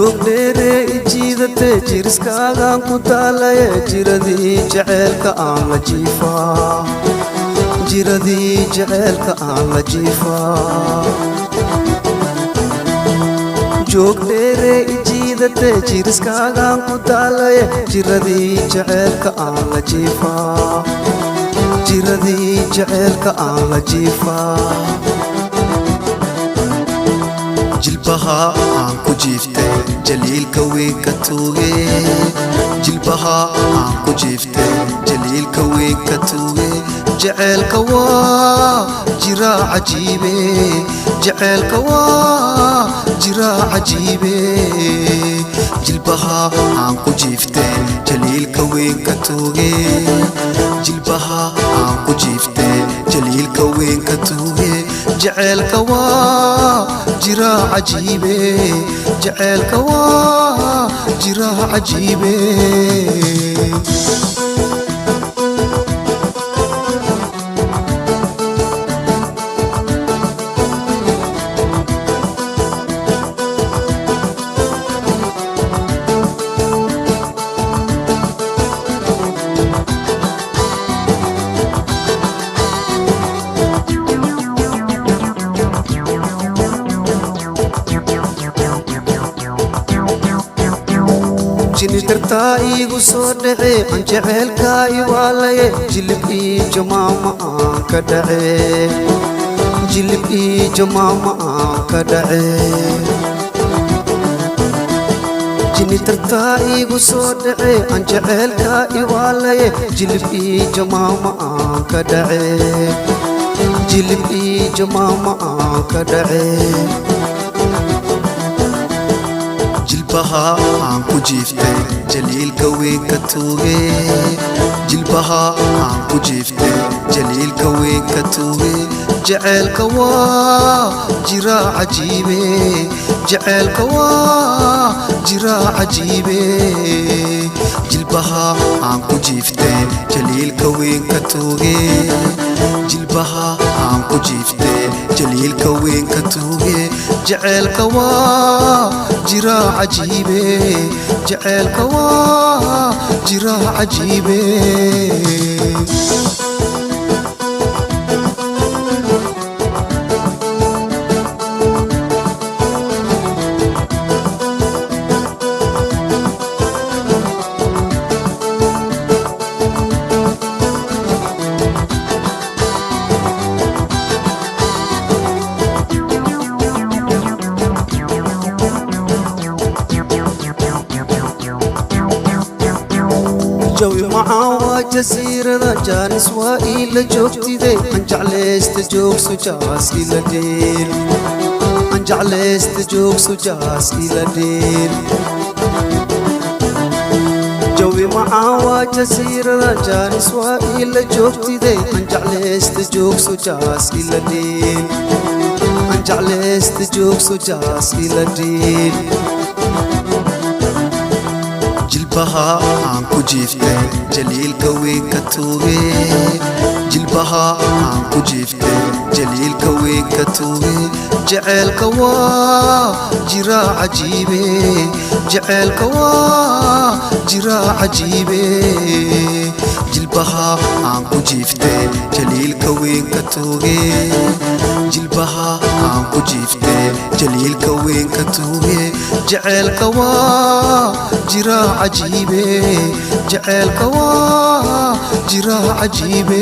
joog dheere ijiidate jiriskaagaan ku taalaye jiradii jaceelka aan la jiifaa jiradii jaceelka aan la jiifaa joog dheere ijiidate jiriskaagaan ku taalaye jiradii jaceelka aan la jiifaa jiradii jaceelka aan la jiifaa jilbaha aan ku jiifte jaliilka weynka tuuge jilbaha aan ku jiifte jaliilka weynka tuuge jaceelka waa jiraa cajiibe jaceelka waa jiraa cajiibe jilbaha aan ku jiifte jaliilka weynka tuuge jilbaha aan ku jiifte jaliilka weynka tuuge jaceelka waa jiraa cajiibe jaceelka waa jiraa cajiibe jini tartaa iigu soo dhace aan jaceelkaa iwaalaye jilib ii jamaama aan ka dhace jilib ii jamaama aan ka dhace jini tartaa iigu soo dhace aan jaceelkaa iwaalaye jilib ii jamaama aan ka dhace jilib ii jamaama aan ka dhace jilbaha aan ku jiifte jaliilka weynka tuuge jilbaha aan ku jiifte jaliilka weynka tuuge jaceelka waa jiraa cajiibe jaceelka waa jiraa cajiibe jilbaha aan ku jiifte jaliilka weynka tuuge jilbaha aan ku jiifte jaliilka weynka tuuge jaceelka waa jiraa cajiibe jaceelka waa jiraa cajiibe jawi macaan waa jasiirada jaanis waa iila joogtide aan jeclaysta joogso jaas ila dheel aan jeclaysta joogso jaas ila dheel jawi macaan waa jasiirada jaanis waa iila joogtide aan jeclaysta joogso jaas ila dheel aan jeclaysta joogso jaas ila dheel jilbaha aan ku jiifte jaliilka weynka tuuge jilbaha aan ku jiifte jaliilka weynka tuuge jaceelka waa jiraa cajiibe jaceelka waa jiraa cajiibe jilbaha aan ku jiifte jaliilka weynka tuuge jilbaha aan ku jiifte jaliilka weynka tuuge jaceelka waa jiraa cajiibe jaceelka waa jiraa cajiibe